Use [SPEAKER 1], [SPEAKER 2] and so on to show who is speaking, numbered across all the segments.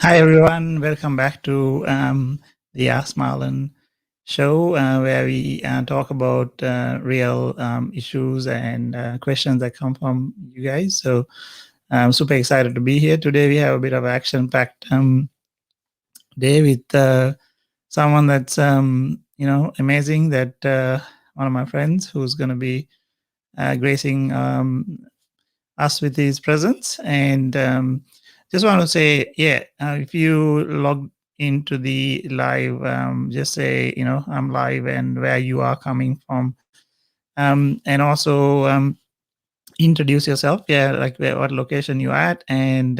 [SPEAKER 1] Hi everyone, welcome back to the Ask Marlon show, where we talk about real issues and questions that come from you guys. So I'm super excited to be here today. We have a bit of action-packed day with someone that's amazing. That one of my friends who's going to be gracing us with his presence. And just want to say, if you log into the live, just say, I'm live and where you are coming from. And also introduce yourself, like what location you're at. And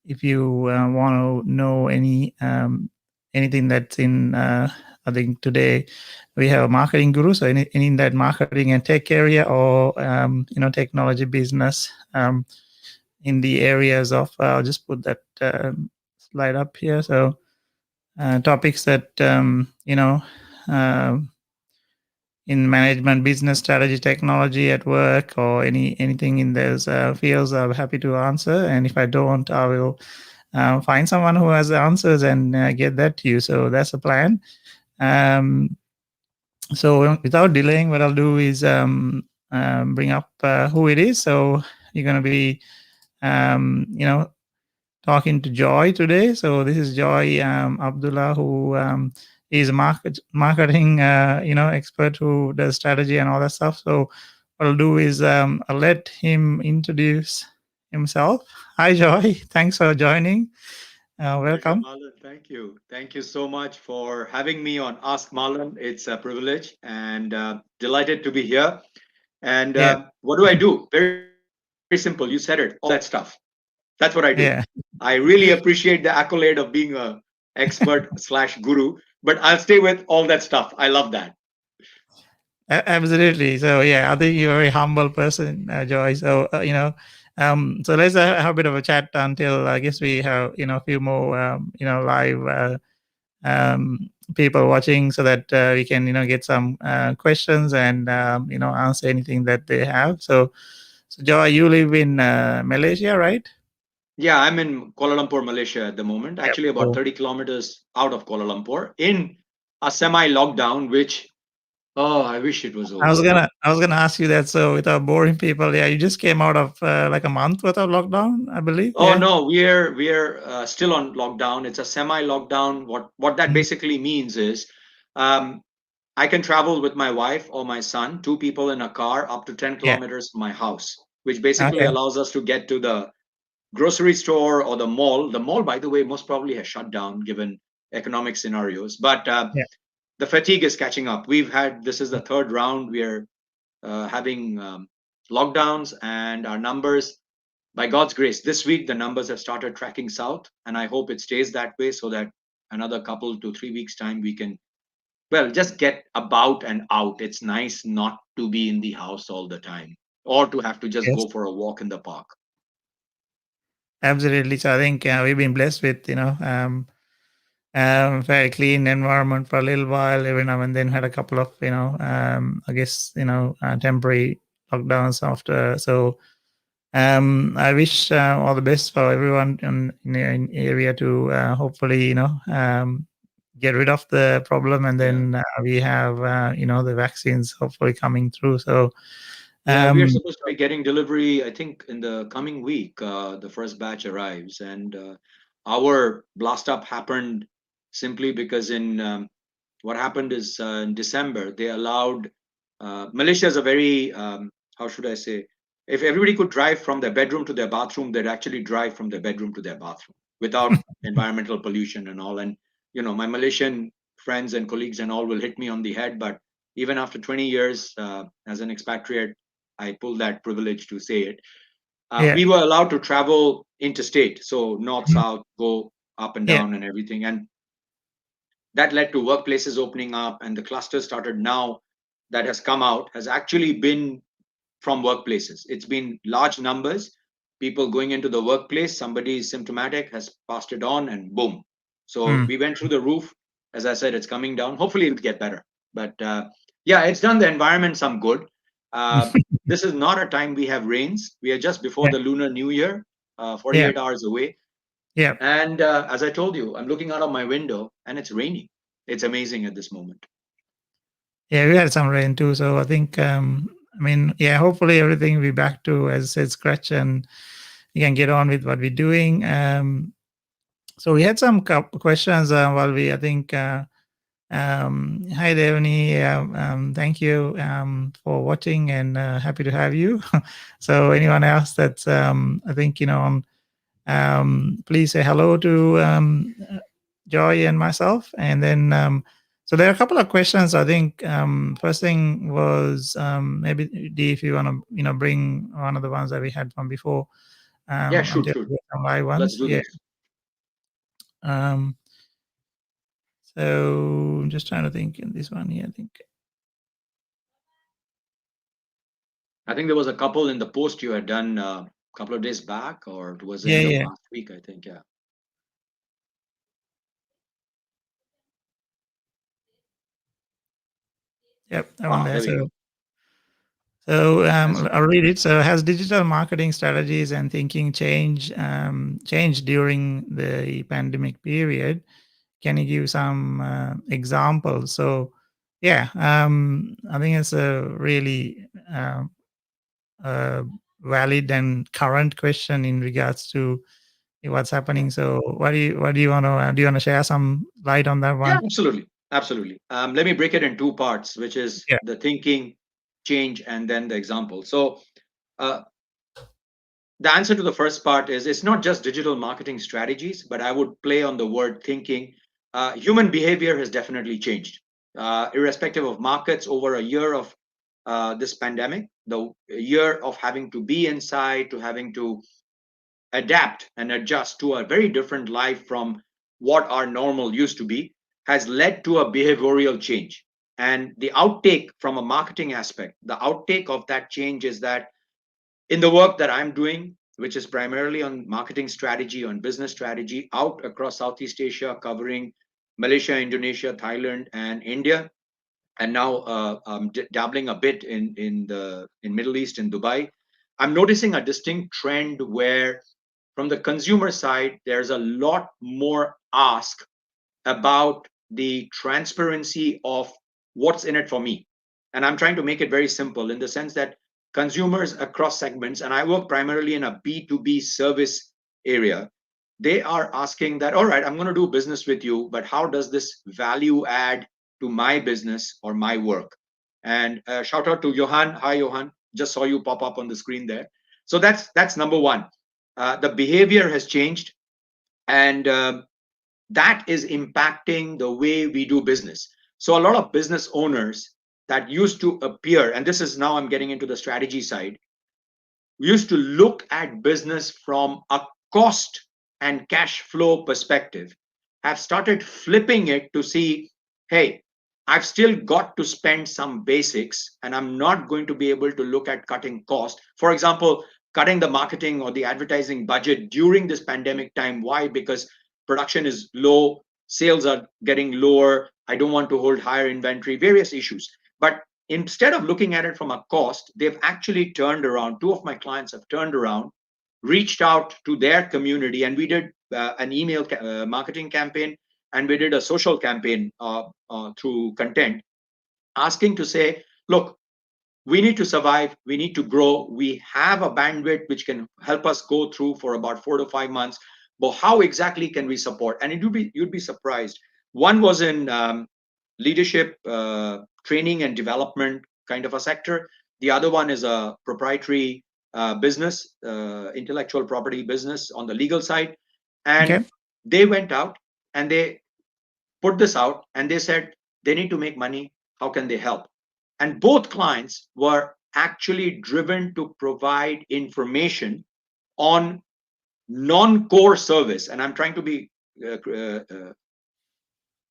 [SPEAKER 1] if you want to know anything that's in, I think today we have a marketing guru. So any in that marketing and tech area, or technology business, in the areas of, I'll just put that slide up here. So topics that in management, business strategy, technology at work, or anything in those fields, I'm happy to answer. And if I don't, I will find someone who has the answers and get that to you. So that's the plan. So without delaying, what I'll do is bring up who it is. So you're going to be, talking to Joy today. So this is Joy Abdullah, who is a marketing expert who does strategy and all that stuff. So what I'll do is I'll let him introduce himself. Hi, Joy. Thanks for joining.
[SPEAKER 2] Welcome,
[SPEAKER 1] Welcome.
[SPEAKER 2] Marlon. Thank you. Thank you so much for having me on Ask Marlon. It's a privilege and delighted to be here. And
[SPEAKER 1] Yeah.
[SPEAKER 2] what do I do? Very simple. You said it. All that stuff. That's what I do.
[SPEAKER 1] Yeah.
[SPEAKER 2] I really appreciate the accolade of being a expert slash guru, but I'll stay with all that stuff. I love that.
[SPEAKER 1] Absolutely. So yeah, I think you're a very humble person, Joy. So so let's have a bit of a chat until I guess we have a few more live people watching, so that we can get some questions and answer anything that they have. So Joy, you live in Malaysia, right?
[SPEAKER 2] Yeah, I'm in Kuala Lumpur, Malaysia at the moment,
[SPEAKER 1] Yep.
[SPEAKER 2] actually about
[SPEAKER 1] So
[SPEAKER 2] 30 kilometers out of Kuala Lumpur in a semi lockdown, which, oh, I wish it was
[SPEAKER 1] I was
[SPEAKER 2] over.
[SPEAKER 1] gonna I was gonna ask you that. So without boring people, yeah, you just came out of like a month worth of lockdown, I believe.
[SPEAKER 2] Oh
[SPEAKER 1] Yeah.
[SPEAKER 2] no, we're still on lockdown. It's a semi-lockdown. What that
[SPEAKER 1] Mm.
[SPEAKER 2] basically means is, um, I can travel with my wife or my son, two people in a car, up to 10
[SPEAKER 1] Yeah.
[SPEAKER 2] kilometers from my house, which basically
[SPEAKER 1] Okay.
[SPEAKER 2] allows us to get to the grocery store or the mall. The mall, by the way, most probably has shut down given economic scenarios. But
[SPEAKER 1] Yeah.
[SPEAKER 2] the fatigue is catching up. This is the third round. We are having lockdowns, and our numbers, by God's grace, this week the numbers have started tracking south, and I hope it stays that way so that another couple to 3 weeks time we can, well, just get about and out. It's nice not to be in the house all the time or to have to just
[SPEAKER 1] Yes.
[SPEAKER 2] go for a walk in the park.
[SPEAKER 1] Absolutely. So I think we've been blessed with very clean environment for a little while. Every now and then had a couple of I guess temporary lockdowns after. So I wish all the best for everyone in area to hopefully get rid of the problem, and
[SPEAKER 2] Yeah.
[SPEAKER 1] then we have the vaccines hopefully coming through. So
[SPEAKER 2] Yeah, we are
[SPEAKER 1] um,
[SPEAKER 2] supposed to be getting delivery, I think, in the coming week. The first batch arrives, and our blast up happened simply because what happened is in December they allowed. Malaysia is a very, how should I say, if everybody could drive from their bedroom to their bathroom, they'd actually drive from their bedroom to their bathroom without environmental pollution and all. And my Malaysian friends and colleagues and all will hit me on the head, but even after 20 years as an expatriate, I pull that privilege to say it.
[SPEAKER 1] yeah.
[SPEAKER 2] We were allowed to travel interstate, so north,
[SPEAKER 1] Mhm.
[SPEAKER 2] south, go up and
[SPEAKER 1] Yeah.
[SPEAKER 2] down and everything. And that led to workplaces opening up, and the cluster started now that has come out has actually been from workplaces. It's been large numbers, people going into the workplace, somebody is symptomatic, has passed it on, and boom. So
[SPEAKER 1] Mm.
[SPEAKER 2] we went through the roof. As I said, it's coming down. Hopefully it'll get better. But yeah, it's done the environment some good. uh, this is not a time we have rains. We are just before
[SPEAKER 1] Yeah.
[SPEAKER 2] the lunar new year,
[SPEAKER 1] Yeah.
[SPEAKER 2] 48 hours away.
[SPEAKER 1] Yeah.
[SPEAKER 2] And as I told you, I'm looking out of my window and it's raining. It's amazing at this moment.
[SPEAKER 1] Yeah, we had some rain too. So I think, I mean, yeah, hopefully everything will be back to, as I said, scratch, and you can get on with what we're doing. So we had some questions while I think, hi, Devani. Thank you for watching, and happy to have you. So anyone else that's, I think, please say hello to Joy and myself. And then, so there are a couple of questions. I think first thing was maybe D, if you want to, bring one of the ones that we had from before
[SPEAKER 2] Yeah, shoot,
[SPEAKER 1] until
[SPEAKER 2] shoot.
[SPEAKER 1] we get some live
[SPEAKER 2] Let's
[SPEAKER 1] ones.
[SPEAKER 2] do
[SPEAKER 1] Yeah.
[SPEAKER 2] this.
[SPEAKER 1] So I'm just trying to think in this one here.
[SPEAKER 2] I think there was a couple in the post you had done a couple of days back, or towards the
[SPEAKER 1] Yeah,
[SPEAKER 2] end of
[SPEAKER 1] yeah,
[SPEAKER 2] last week, I think. Yeah.
[SPEAKER 1] yep, that one there.
[SPEAKER 2] There we go.
[SPEAKER 1] So
[SPEAKER 2] That's
[SPEAKER 1] I'll read it. So, has digital marketing strategies and thinking changed during the pandemic period? Can you give some examples? So, yeah, I think it's a really uh, valid and current question in regards to what's happening. So, what do you want to do? You want to share some light on that
[SPEAKER 2] Yeah,
[SPEAKER 1] one?
[SPEAKER 2] absolutely. Absolutely. Let me break it in two parts, which is
[SPEAKER 1] Yeah.
[SPEAKER 2] the thinking change and then the example. So, uh, the answer to the first part is it's not just digital marketing strategies, but I would play on the word thinking. Human behavior has definitely changed, irrespective of markets over a year of this pandemic, the year of having to be inside, to having to adapt and adjust to a very different life from what our normal used to be, has led to a behavioral change. And the outtake from a marketing aspect, the outtake of that change is that in the work that I'm doing, which is primarily on marketing strategy, on business strategy out across Southeast Asia, covering Malaysia, Indonesia, Thailand, and India, and now dabbling a bit in Middle East, in Dubai. I'm noticing a distinct trend where, from the consumer side, there's a lot more ask about the transparency of what's in it for me. And I'm trying to make it very simple in the sense that consumers across segments, and I work primarily in a B2B service area, they are asking that, all right, I'm going to do business with you, but how does this value add to my business or my work? And shout out to Johan. Hi, Johan. Just saw you pop up on the screen there. So that's number one. The behavior has changed, and that is impacting the way we do business. So a lot of business owners that used to appear, and this is now I'm getting into the strategy side, we used to look at business from a cost and cash flow perspective, have started flipping it to see, hey, I've still got to spend some basics and I'm not going to be able to look at cutting cost. For example, cutting the marketing or the advertising budget during this pandemic time. Why? Because production is low, sales are getting lower, I don't want to hold higher inventory, various issues. But instead of looking at it from a cost, they've actually turned around. Two of my clients have turned around, reached out to their community, and we did an email marketing campaign, and we did a social campaign through content, asking to say, look, we need to survive, we need to grow, we have a bandwidth which can help us go through for about 4 to 5 months, but how exactly can we support? And you'd be surprised. One was in leadership training and development kind of a sector. The other one is a proprietary business, intellectual property business on the legal side. And
[SPEAKER 1] Okay.
[SPEAKER 2] they went out and they put this out and they said they need to make money. How can they help? And both clients were actually driven to provide information on non-core service. And I'm trying to be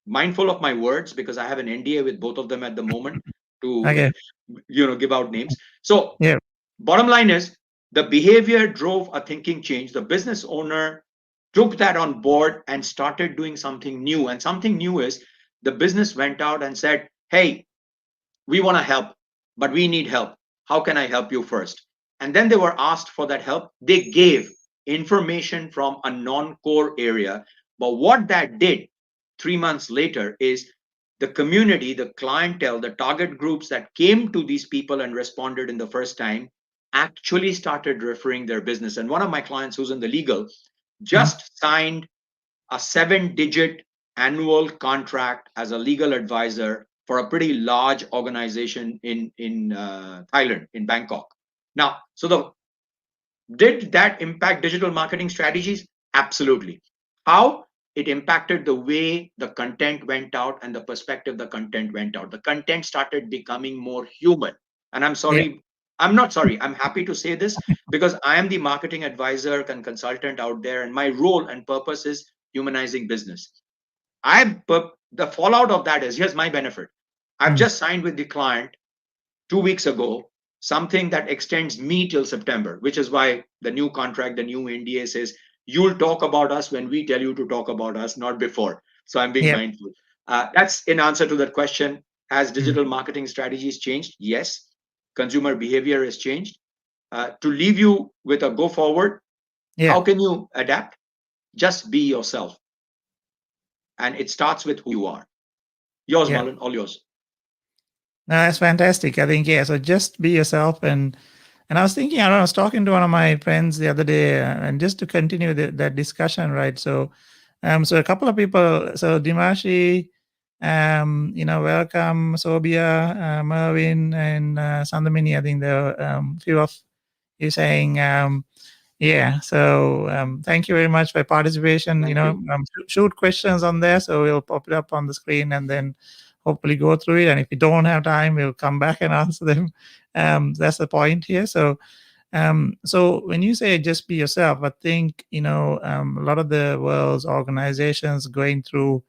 [SPEAKER 2] mindful of my words because I have an NDA with both of them at the moment to
[SPEAKER 1] Okay.
[SPEAKER 2] give out names. So
[SPEAKER 1] Yeah.
[SPEAKER 2] bottom line is the behavior drove a thinking change. The business owner took that on board and started doing something new. And something new is the business went out and said, hey, we want to help, but we need help. How can I help you first? And then they were asked for that help. They gave. information from a non-core area. But what that did 3 months later is the community, the clientele, the target groups that came to these people and responded in the first time actually started referring their business. And one of my clients who's in the legal just signed a 7-digit annual contract as a legal advisor for a pretty large organization in Thailand, in Bangkok. Now, did that impact digital marketing strategies? Absolutely. How? It impacted the way the content went out and the perspective the content went out. The content started becoming more human. And I'm sorry, I'm not sorry, I'm happy to say this because I am the marketing advisor and consultant out there, and my role and purpose is humanizing business. The fallout of that is, here's my benefit. I've just signed with the client 2 weeks ago something that extends me till September, which is why the new contract, the new NDA says you'll talk about us when we tell you to talk about us, not before. So I'm being mindful. That's in answer to that question. Has digital marketing strategies changed? Yes. Consumer behavior has changed. To leave you with a go forward, how can you adapt? Just be yourself. And it starts with who you are. Yours, Marlon, all yours.
[SPEAKER 1] No, that's fantastic. I think, so just be yourself. And I was thinking, I was talking to one of my friends the other day, and just to continue that discussion, right? So, so a couple of people, so 𝐷𝗫𝐻𝐸, welcome, Sobia, Mervin, and Sandamini. I think there are few of you saying, so thank you very much for participation. Shoot questions on there, so we'll pop it up on the screen and then hopefully go through it. And if we don't have time, we'll come back and answer them. That's the point here. So, so when you say just be yourself, I think a lot of the world's organizations going through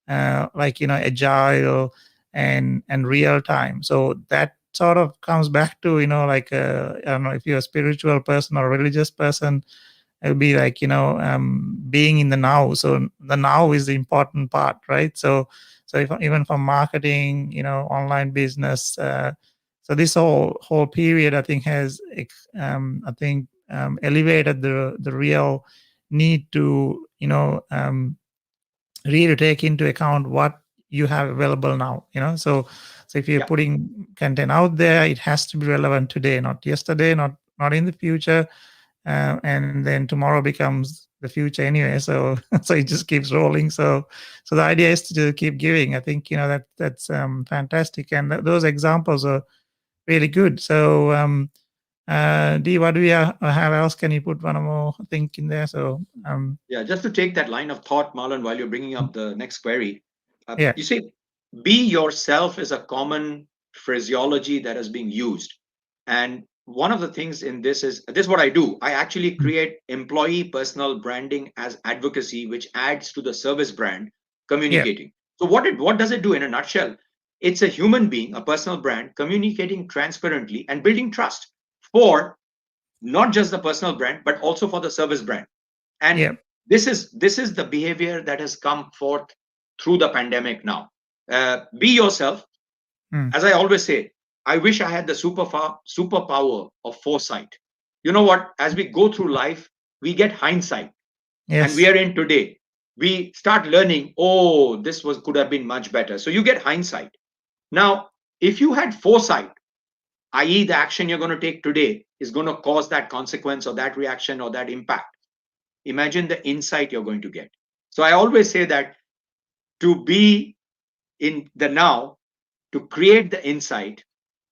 [SPEAKER 1] agile and real time. So that sort of comes back to I don't know if you're a spiritual person or a religious person, it'll be like being in the now. So the now is the important part, right? So if, even for marketing, online business, so this whole period I think has elevated the real need to really take into account what you have available now. So if you're putting content out there, it has to be relevant today, not yesterday, not in the future. And then tomorrow becomes the future anyway. So it just keeps rolling. So the idea is to keep giving. I think that's fantastic, and those examples are really good. So Dee, what do we have else? Can you put one more thing in there? So
[SPEAKER 2] just to take that line of thought, Marlon, while you're bringing up the next query, you see, be yourself is a common phraseology that is being used, and one of the things in this is what I do. I actually create employee personal branding as advocacy, which adds to the service brand communicating. So what does it do in a nutshell? It's a human being, a personal brand, communicating transparently and building trust for not just the personal brand, but also for the service brand. And this is the behavior that has come forth through the pandemic now. Be yourself. As I always say, I wish I had the superpower of foresight. You know what? As we go through life, we get hindsight. And we are in today. We start learning, oh, this could have been much better. So you get hindsight. Now, if you had foresight, i.e. the action you're going to take today is going to cause that consequence or that reaction or that impact, imagine the insight you're going to get. So I always say that to be in the now, to create the insight,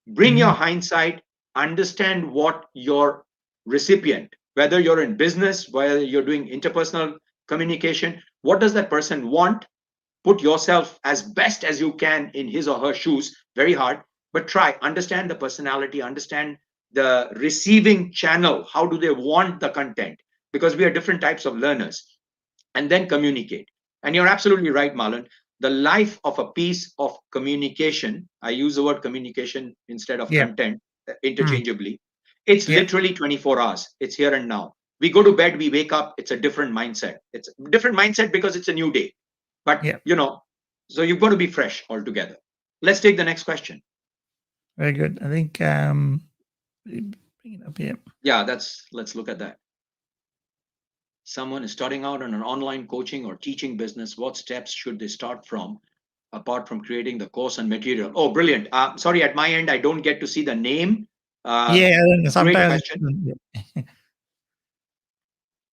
[SPEAKER 2] bring your hindsight, understand what your recipient, whether you're in business, whether you're doing interpersonal communication, what does that person want? Put yourself as best as you can in his or her shoes. Very hard, but try, understand the personality, understand the receiving channel. How do they want the content? Because we are different types of learners, and then communicate. And you're absolutely right, Marlon. The life of a piece of communication, I use the word communication instead of content interchangeably. It's literally 24 hours. It's here and now. We go to bed, we wake up, it's a different mindset. It's a different mindset because it's a new day. But, so you've got to be fresh altogether. Let's take the next question.
[SPEAKER 1] Very good. I think, bring it up here.
[SPEAKER 2] Yeah, let's look at that. someone is starting out on an online coaching or teaching business, what steps should they start from apart from creating the course and material? Oh, brilliant. Sorry, at my end, I don't get to see the name.
[SPEAKER 1] Yeah,
[SPEAKER 2] Great
[SPEAKER 1] sometimes.
[SPEAKER 2] question.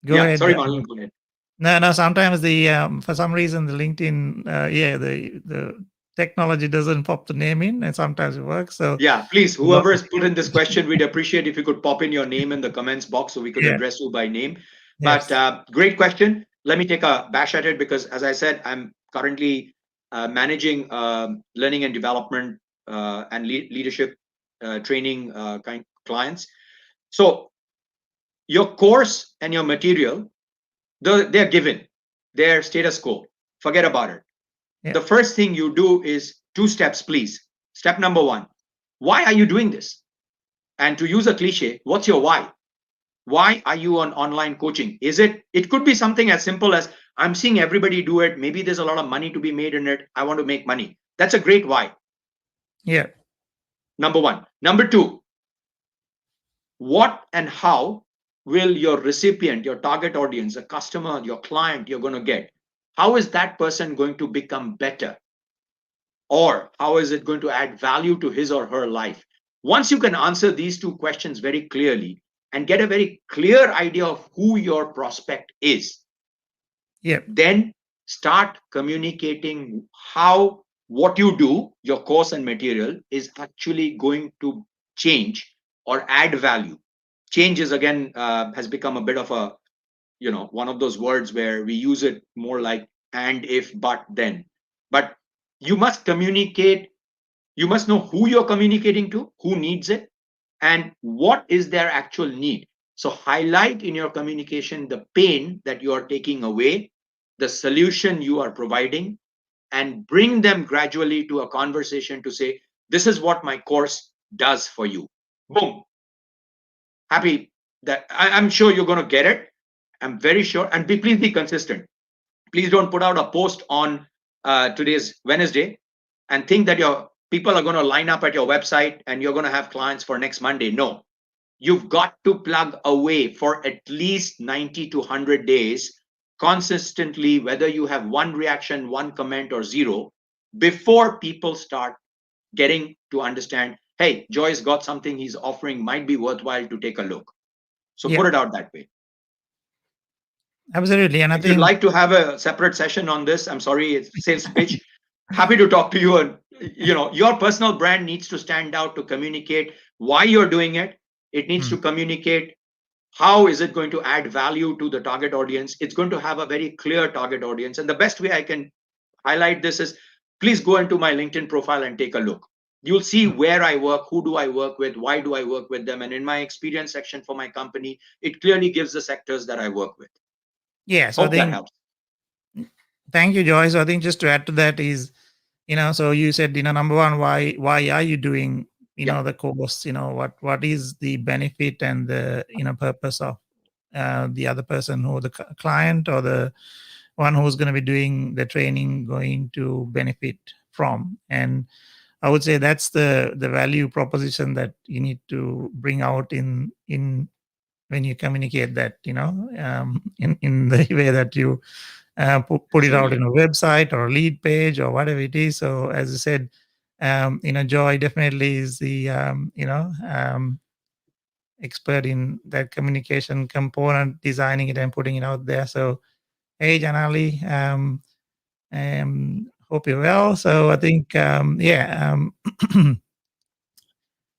[SPEAKER 1] Go
[SPEAKER 2] Yeah,
[SPEAKER 1] ahead.
[SPEAKER 2] sorry, Marlon, go ahead.
[SPEAKER 1] No. Sometimes for some reason the LinkedIn, the technology doesn't pop the name in, and sometimes it works. So
[SPEAKER 2] Yeah, please, whoever has put in this question, we'd appreciate if you could pop in your name in the comments box so we could
[SPEAKER 1] yeah,
[SPEAKER 2] address you by name. But
[SPEAKER 1] yes,
[SPEAKER 2] great question. Let me take a bash at it because, as I said, I'm currently managing learning and development and leadership training clients. So your course and your material, they're given, they're status quo. Forget about it.
[SPEAKER 1] yeah,
[SPEAKER 2] The first thing you do is 2 steps, please. Step number 1, why are you doing this? And to use a cliche, what's your why? Why are you on online coaching? It could be something as simple as, I'm seeing everybody do it. Maybe there's a lot of money to be made in it. I want to make money. That's a great why.
[SPEAKER 1] yeah,
[SPEAKER 2] Number 1. Number 2, what and how will your recipient, your target audience, a customer, your client you're going to get, how is that person going to become better? Or how is it going to add value to his or her life? Once you can answer these 2 questions very clearly and get a very clear idea of who your prospect is,
[SPEAKER 1] yeah,
[SPEAKER 2] then start communicating how what you do, your course and material, is actually going to change or add value. Change is again has become a bit of a, one of those words where we use it more like and, if, but, then. But you must communicate. You must know who you're communicating to, who needs it, and what is their actual need. So highlight in your communication the pain that you are taking away, the solution you are providing, and bring them gradually to a conversation to say, this is what my course does for you. Boom. Happy that I'm sure you're going to get it. I'm very sure. And please be consistent. Please don't put out a post on today's Wednesday and think that your people are going to line up at your website and you're going to have clients for next Monday. No, you've got to plug away for at least 90 to 100 days consistently, whether you have one reaction, one comment, or zero, before people start getting to understand, hey, Joy's got something he's offering, might be worthwhile to take a look. So
[SPEAKER 1] yeah,
[SPEAKER 2] put it out that way.
[SPEAKER 1] absolutely. And I
[SPEAKER 2] If you'd
[SPEAKER 1] think,
[SPEAKER 2] like to have a separate session on this, I'm sorry, it's sales pitch. Happy to talk to you. And your personal brand needs to stand out to communicate why you're doing it. It needs to communicate how is it going to add value to the target audience. It's going to have a very clear target audience. And the best way I can highlight this is, please go into my LinkedIn profile and take a look. You'll see where I work, who do I work with, why do I work with them. And in my experience section for my company, it clearly gives the sectors that I work with.
[SPEAKER 1] yeah. So I
[SPEAKER 2] Hope that
[SPEAKER 1] think,
[SPEAKER 2] helps.
[SPEAKER 1] thank you, Joy. So I think just to add to that is, so you said, number one, why are you doing,
[SPEAKER 2] Yeah.
[SPEAKER 1] the course? What is the benefit and the, purpose of the other person, or the client, or the one who's going to be doing the training going to benefit from? And I would say that's the value proposition that you need to bring out in when you communicate that, in the way that you put it out
[SPEAKER 2] Absolutely.
[SPEAKER 1] in a website or a lead page or whatever it is. So as I said, Joy definitely is the expert in that communication component, designing it and putting it out there. So hey, Janali, hope you're well. So I think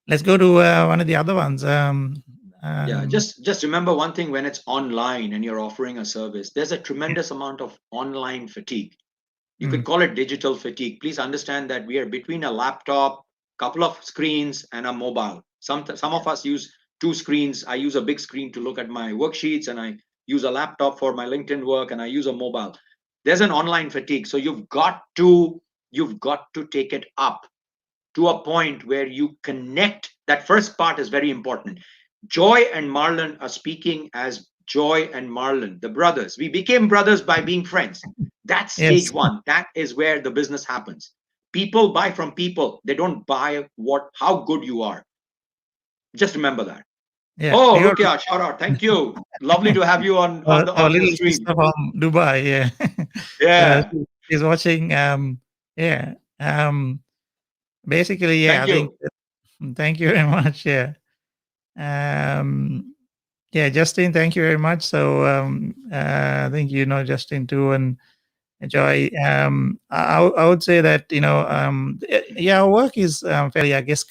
[SPEAKER 1] let's go to one of the other ones.
[SPEAKER 2] Yeah, just remember one thing: when it's online and you're offering a service, there's a tremendous amount of online fatigue. You could call it digital fatigue. Please understand that we are between a laptop, couple of screens, and a mobile. Some of us use 2 screens. I use a big screen to look at my worksheets, and I use a laptop for my LinkedIn work, and I use a mobile. There's an online fatigue. So you've got to take it up to a point where you connect. That first part is very important. Joy and Marlon are speaking as Joy and Marlon, the brothers. We became brothers by being friends. That's stage
[SPEAKER 1] yes,
[SPEAKER 2] 1. That is where the business happens. People buy from people. They don't buy how good you are. Just remember that.
[SPEAKER 1] Yeah,
[SPEAKER 2] Oh,
[SPEAKER 1] we got
[SPEAKER 2] Rukia, shout out. Thank you. Lovely to have you on
[SPEAKER 1] our
[SPEAKER 2] on the
[SPEAKER 1] little
[SPEAKER 2] stream.
[SPEAKER 1] sister from Dubai. Yeah, so
[SPEAKER 2] Yeah.
[SPEAKER 1] she's watching. Yeah. Basically, yeah.
[SPEAKER 2] Thank
[SPEAKER 1] I think.
[SPEAKER 2] you.
[SPEAKER 1] Thank you very much. Yeah. Um, yeah, Justin. Thank you very much. So I think you know Justin too, and Joy. I would say that yeah, our work is fairly, I guess,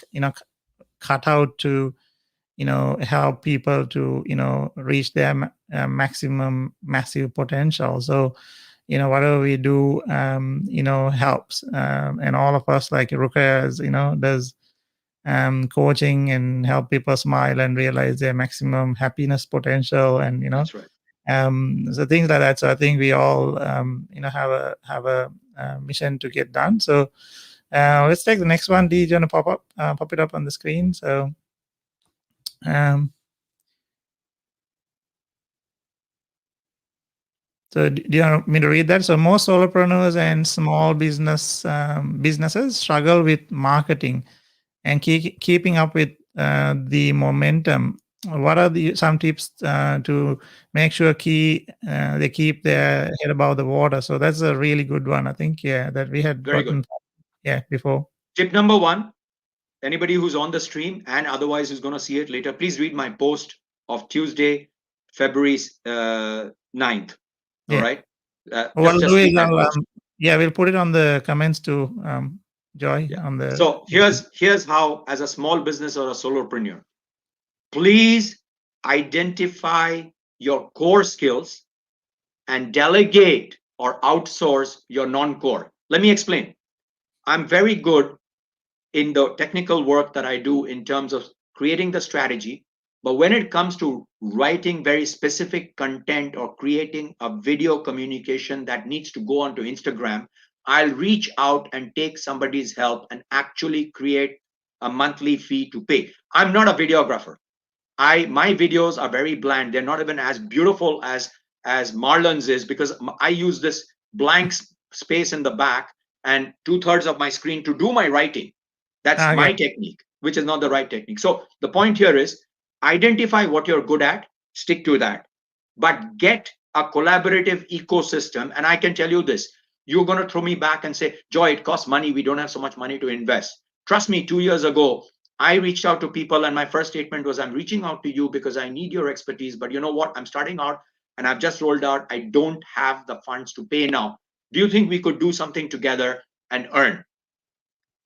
[SPEAKER 1] cut out to help people to reach their maximum massive potential. So whatever we do helps, and all of us, like Ruka, does coaching and help people smile and realize their maximum happiness potential, and
[SPEAKER 2] That's right.
[SPEAKER 1] so things like that. So I think we all have a mission to get done. So let's take the next one. Do you want to pop it up on the screen? So um, So do you want me to read that? So most solopreneurs and small businesses struggle with marketing and keeping up with the momentum. What are some tips to make sure they keep their head above the water? So that's a really good one, I think. Yeah, that we had
[SPEAKER 2] Very good.
[SPEAKER 1] gotten before.
[SPEAKER 2] Tip number one, anybody who's on the stream and otherwise who's going to see it later, please read my post of Tuesday, February 9th. All
[SPEAKER 1] Yeah.
[SPEAKER 2] right.
[SPEAKER 1] What I'll
[SPEAKER 2] Just
[SPEAKER 1] do is
[SPEAKER 2] read that post.
[SPEAKER 1] we'll put it on the comments too, Joy.
[SPEAKER 2] Yeah.
[SPEAKER 1] On the
[SPEAKER 2] So here's how, as a small business or a solopreneur, please identify your core skills and delegate or outsource your non-core. Let me explain. I'm very good in the technical work that I do in terms of creating the strategy. But when it comes to writing very specific content or creating a video communication that needs to go onto Instagram, I'll reach out and take somebody's help and actually create a monthly fee to pay. I'm not a videographer. My videos are very bland. They're not even as beautiful as Marlon's is, because I use this blank space in the back and 2/3 of my screen to do my writing. That's
[SPEAKER 1] Okay.
[SPEAKER 2] my technique, which is not the right technique. So the point here is identify what you're good at, stick to that, but get a collaborative ecosystem. And I can tell you this, you're going to throw me back and say, Joy, it costs money. We don't have so much money to invest. Trust me, 2 years ago, I reached out to people and my first statement was, I'm reaching out to you because I need your expertise. But you know what? I'm starting out and I've just rolled out. I don't have the funds to pay now. Do you think we could do something together and earn?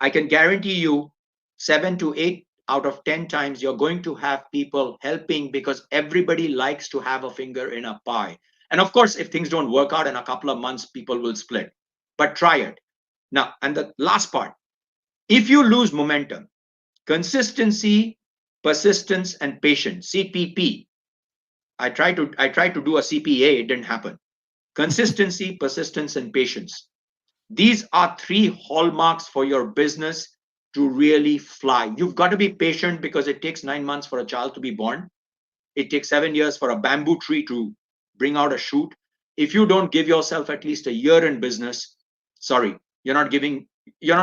[SPEAKER 2] I can guarantee you 7 to 8 out of 10 times you're going to have people helping, because everybody likes to have a finger in a pie. And of course, if things don't work out in a couple of months, people will split. But try it. Now, and the last part, if you lose momentum, consistency, persistence, and patience, CPP. I tried to do a CPA, it didn't happen. Consistency, persistence, and patience. These are 3 hallmarks for your business to really fly. You've got to be patient because it takes 9 months for a child to be born. It takes 7 years for a bamboo tree to bring out a shoot. If you don't give yourself at least a year in business, sorry, you're not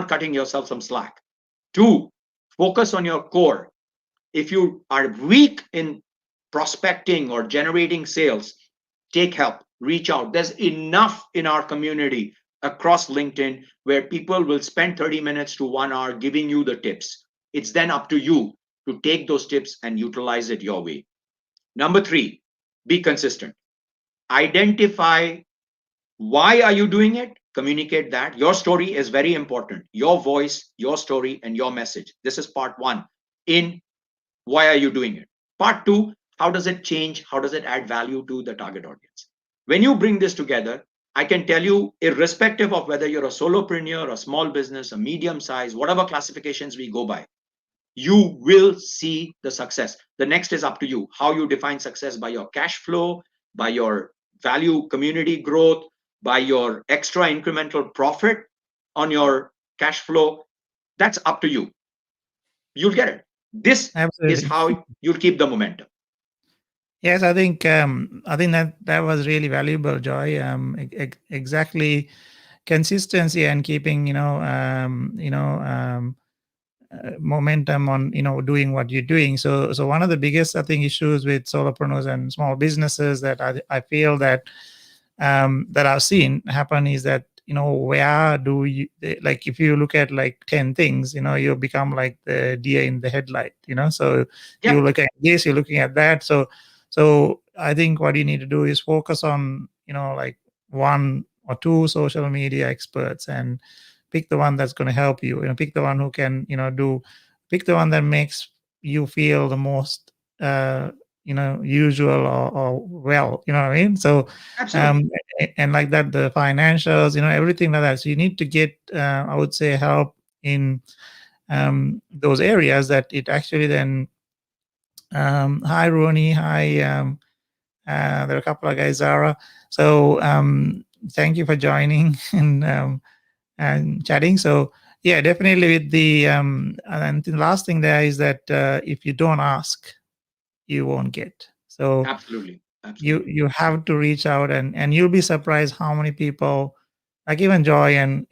[SPEAKER 2] cutting yourself some slack. 2, focus on your core. If you are weak in prospecting or generating sales, take help, reach out. There's enough in our community across LinkedIn where people will spend 30 minutes to 1 hour giving you the tips. It's then up to you to take those tips and utilize it your way. Number 3, be consistent. Identify why are you doing it? Communicate that. Your story is very important. Your voice, your story, and your message. This is part 1 in why are you doing it. Part 2, how does it change? How does it add value to the target audience? When you bring this together, I can tell you, irrespective of whether you're a solopreneur, a small business, a medium size, whatever classifications we go by, you will see the success. The next is up to you. How you define success, by your cash flow, by your value community growth, by your extra incremental profit on your cash flow, that's up to you. You'll get it. This
[SPEAKER 1] Absolutely.
[SPEAKER 2] is how you'll keep the momentum.
[SPEAKER 1] Yes, I think that was really valuable, Joy. Exactly, consistency and keeping momentum on doing what you're doing. So one of the biggest, I think, issues with solopreneurs and small businesses that I feel that that I've seen happen is that where do you, like, if you look at like 10 things, you become like the deer in the headlight. So
[SPEAKER 2] Yeah,
[SPEAKER 1] you look at this, you're looking at that. So I think what you need to do is focus on like one or two social media experts, and pick the one that's going to help you. Pick the one who can pick the one that makes you feel the most usual or well. You know what I mean? So
[SPEAKER 2] absolutely.
[SPEAKER 1] um, and like that, the financials, everything like that. So you need to get, I would say, help in those areas that it actually then. Hi, Rooney. Hi. There are a couple of guys, Zara. So thank you for joining and chatting. So yeah, definitely with the and the last thing there is that if you don't ask, you won't get. So
[SPEAKER 2] Absolutely.
[SPEAKER 1] you
[SPEAKER 2] Absolutely.
[SPEAKER 1] you have to reach out, and you'll be surprised how many people, like even Joy and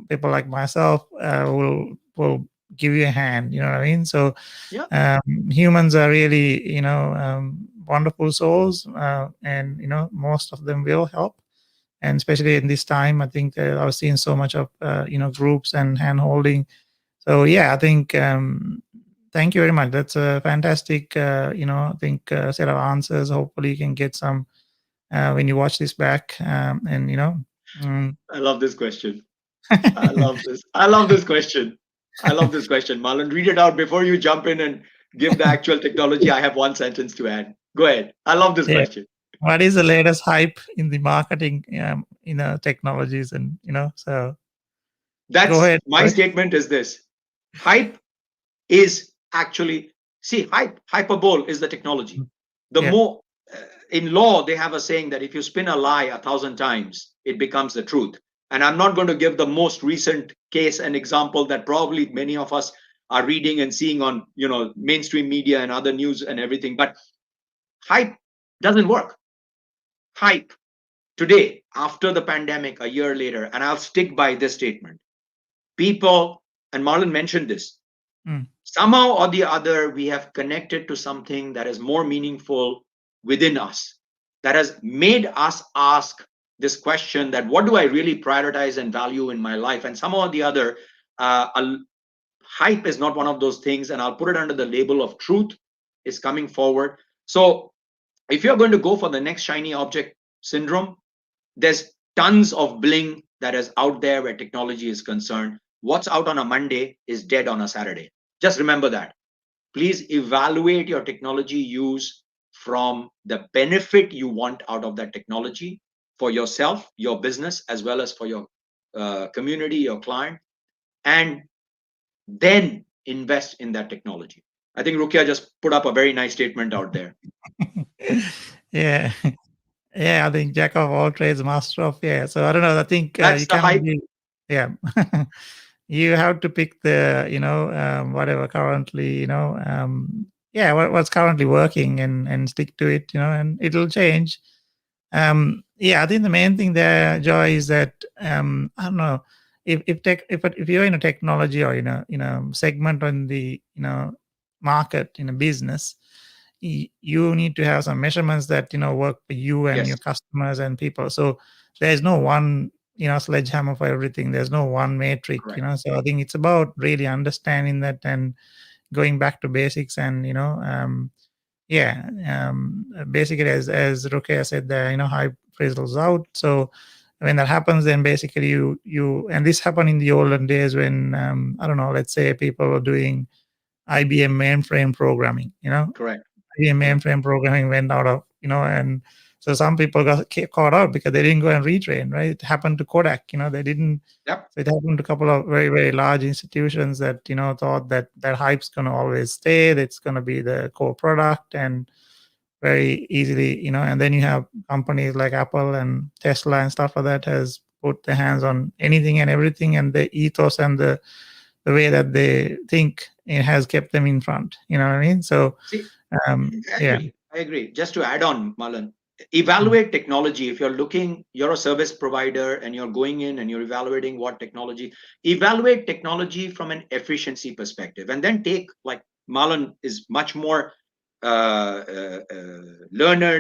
[SPEAKER 1] people like myself, will give you a hand. You know what I mean? So
[SPEAKER 2] Yeah.
[SPEAKER 1] humans are really wonderful souls, and most of them will help. And especially in this time, I think I've seen so much of groups and hand holding. So yeah, I think thank you very much. That's a fantastic I think set of answers. Hopefully you can get some when you watch this back, and mm,
[SPEAKER 2] I love this question. I love this. I love this question. I love this question. Marlon, read it out before you jump in and give the actual technology. I have one sentence to add. Go ahead. I love this
[SPEAKER 1] yeah.
[SPEAKER 2] question.
[SPEAKER 1] What is the latest hype in the marketing technologies, and so go
[SPEAKER 2] That's
[SPEAKER 1] ahead.
[SPEAKER 2] my
[SPEAKER 1] Roy.
[SPEAKER 2] statement is this. Hype is actually, see, hyperbole is the technology. The
[SPEAKER 1] Yeah.
[SPEAKER 2] more in law they have a saying that if you spin a lie 1,000 times, it becomes the truth. And I'm not going to give the most recent case and example that probably many of us are reading and seeing on mainstream media and other news and everything, but hype doesn't work. Hype today, after the pandemic, a year later, and I'll stick by this statement, people, and Marlon mentioned this,
[SPEAKER 1] Mm.
[SPEAKER 2] somehow or the other we have connected to something that is more meaningful within us, that has made us ask this question, that what do I really prioritize and value in my life? And somehow or the other, hype is not one of those things, and I'll put it under the label of truth is coming forward. So if you're going to go for the next shiny object syndrome, there's tons of bling that is out there where technology is concerned. What's out on a Monday is dead on a Saturday. Just remember that. Please evaluate your technology use from the benefit you want out of that technology for yourself, your business, as well as for your community, your client, and then invest in that technology. I think Rukia just put up a very nice statement out there.
[SPEAKER 1] Yeah. Yeah, I think jack of all trades, master of, yeah. So I don't know. I think
[SPEAKER 2] That's
[SPEAKER 1] you
[SPEAKER 2] the
[SPEAKER 1] cannot
[SPEAKER 2] hype.
[SPEAKER 1] be, yeah. You have to pick the, whatever currently, yeah, what's currently working, and stick to it, and it'll change. Yeah, I think the main thing there, Joy, is that I don't know if you're in a technology or segment on the market in a business, you need to have some measurements that work for you and
[SPEAKER 2] Yes,
[SPEAKER 1] your customers and people. So there's no one sledgehammer for everything. There's no one metric.
[SPEAKER 2] correct.
[SPEAKER 1] So I think it's about really understanding that and going back to basics, and yeah, basically, as Rukia said, there, hype fizzles out. So when that happens, then basically and this happened in the olden days when I don't know, let's say people were doing IBM mainframe programming.
[SPEAKER 2] Correct.
[SPEAKER 1] IBM
[SPEAKER 2] Correct.
[SPEAKER 1] mainframe programming went out of, and so some people got caught out because they didn't go and retrain. Right? It happened to Kodak. They didn't.
[SPEAKER 2] Yep.
[SPEAKER 1] So it happened to a couple of very, very large institutions that thought that hype's going to always stay. That's going to be the core product, and very easily, and then you have companies like Apple and Tesla and stuff like that has put their hands on anything and everything, and the ethos and the way that they think, it has kept them in front. You know what I mean? So
[SPEAKER 2] See, I
[SPEAKER 1] yeah.
[SPEAKER 2] agree. I agree. Just to add on, Marlon, evaluate technology. If you're a service provider and you're going in and you're evaluating what technology, evaluate technology from an efficiency perspective, and then take, like Marlon is much more learned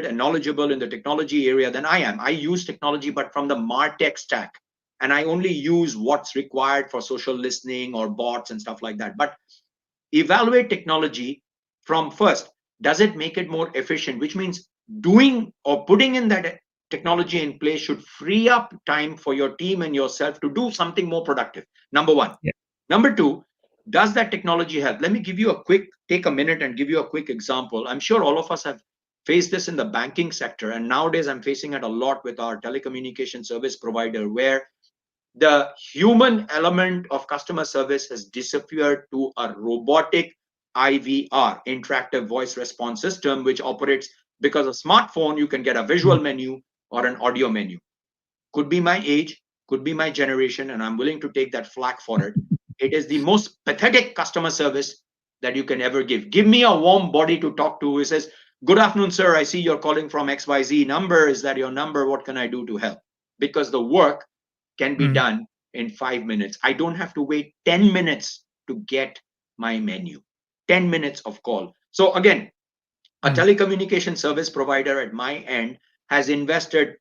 [SPEAKER 2] and knowledgeable in the technology area than I am. I use technology, but from the MarTech stack, and I only use what's required for social listening or bots and stuff like that. But evaluate technology from first, does it make it more efficient, which means doing or putting in that technology in place should free up time for your team and yourself to do something more productive. Number one.
[SPEAKER 1] Yeah.
[SPEAKER 2] Number two, does that technology help? Let me give you take a minute and give you a quick example. I'm sure all of us have faced this in the banking sector, and nowadays I'm facing it a lot with our telecommunication service provider, where the human element of customer service has disappeared to a robotic IVR, interactive voice response system, which operates because a smartphone, you can get a visual menu or an audio menu. Could be my age, could be my generation, and I'm willing to take that flack for it. It is the most pathetic customer service that you can ever give. Give me a warm body to talk to who says, "Good afternoon, sir. I see you're calling from XYZ number. Is that your number? What can I do to help?" Because the work can be done in 5 minutes. I don't have to wait 10 minutes to get my menu. 10 minutes of call. So again, a telecommunication service provider at my end has invested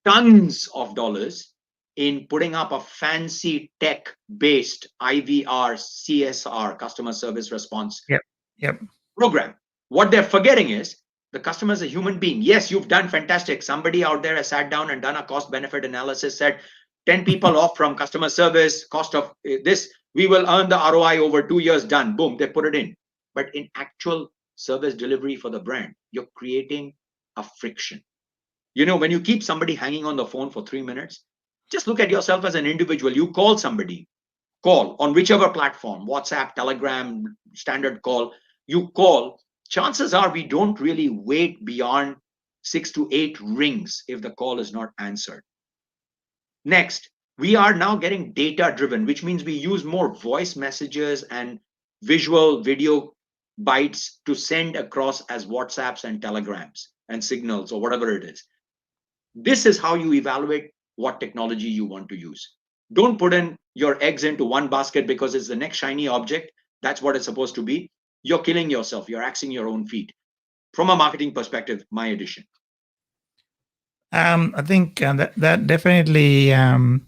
[SPEAKER 2] tons of dollars in putting up a fancy tech-based IVR, CSR, customer service response program. What they're forgetting is the customer is a human being. Yes, you've done fantastic. Somebody out there has sat down and done a cost-benefit analysis, said 10 people off from customer service, cost of this, we will earn the ROI over 2 years, done. Boom, they put it in. But in actual service delivery for the brand, you're creating a friction. You know, when you keep somebody hanging on the phone for 3 minutes, just look at yourself as an individual. You call somebody, call on whichever platform, WhatsApp, Telegram, standard call, you call. Chances are we don't really wait beyond 6 to 8 rings if the call is not answered. Next, we are now getting data driven, which means we use more voice messages and visual video bytes to send across as WhatsApps and Telegrams and signals or whatever it is. This is how you evaluate what technology you want to use. Don't put in your eggs into one basket because it's the next shiny object. That's what it's supposed to be. You're killing yourself. You're axing your own feet. From a marketing perspective, my addition.
[SPEAKER 1] I think that definitely. I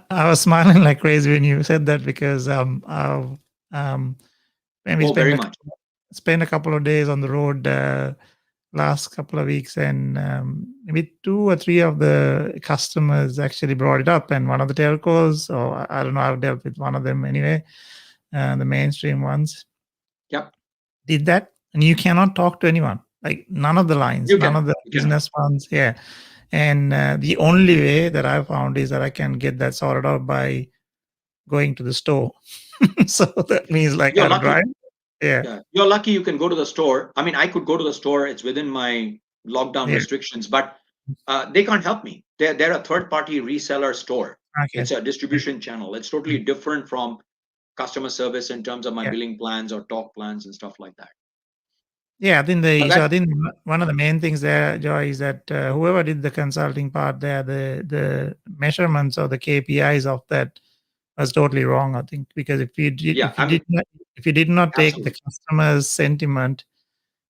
[SPEAKER 1] was smiling like crazy when you said that, because when we spent a couple of days on the road last couple of weeks, and maybe 2 or 3 of the customers actually brought it up, and one of the telcos, or I don't know, I've dealt with one of them anyway, the mainstream ones, did that, and you cannot talk to anyone, like none of the lines, none of the business ones. And the only way that I found is that I can get that sorted out by going to the store. So that means like I drive.
[SPEAKER 2] Yeah, you're lucky you can go to the store. I mean, I could go to the store. It's within my lockdown restrictions, but they can't help me. They're a third-party reseller store. It's a distribution channel. It's totally different from customer service in terms of my billing plans or talk plans and stuff like that.
[SPEAKER 1] Yeah, I think one of the main things there, Joy, is that whoever did the consulting part there, the measurements or the KPIs of that was totally wrong, I think, because if you did not take the customer's sentiment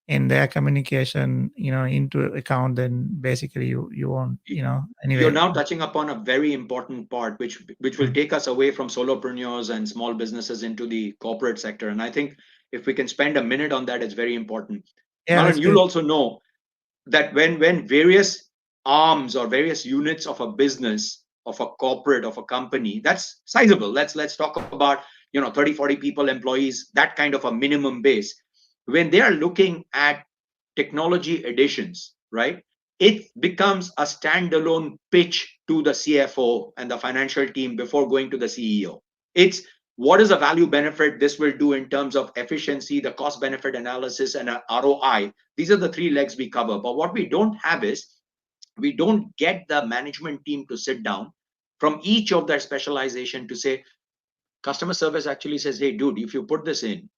[SPEAKER 1] in their communication, into account, then basically you won't, anyway.
[SPEAKER 2] You're now touching upon a very important part, which will take us away from solopreneurs and small businesses into the corporate sector. And I think if we can spend a minute on that, it's very important. Marlon, you'll also know that when various arms or various units of a business, of a corporate, of a company, that's sizable. Let's talk about 30, 40 people, employees, that kind of a minimum base. When they are looking at technology additions, right, it becomes a standalone pitch to the CFO and the financial team before going to the CEO. It's what is the value benefit this will do in terms of efficiency, the cost benefit analysis, and ROI. These are the 3 legs we cover. But what we don't have is, we don't get the management team to sit down from each of their specialization to say, customer service actually says, hey, dude, if you put this in,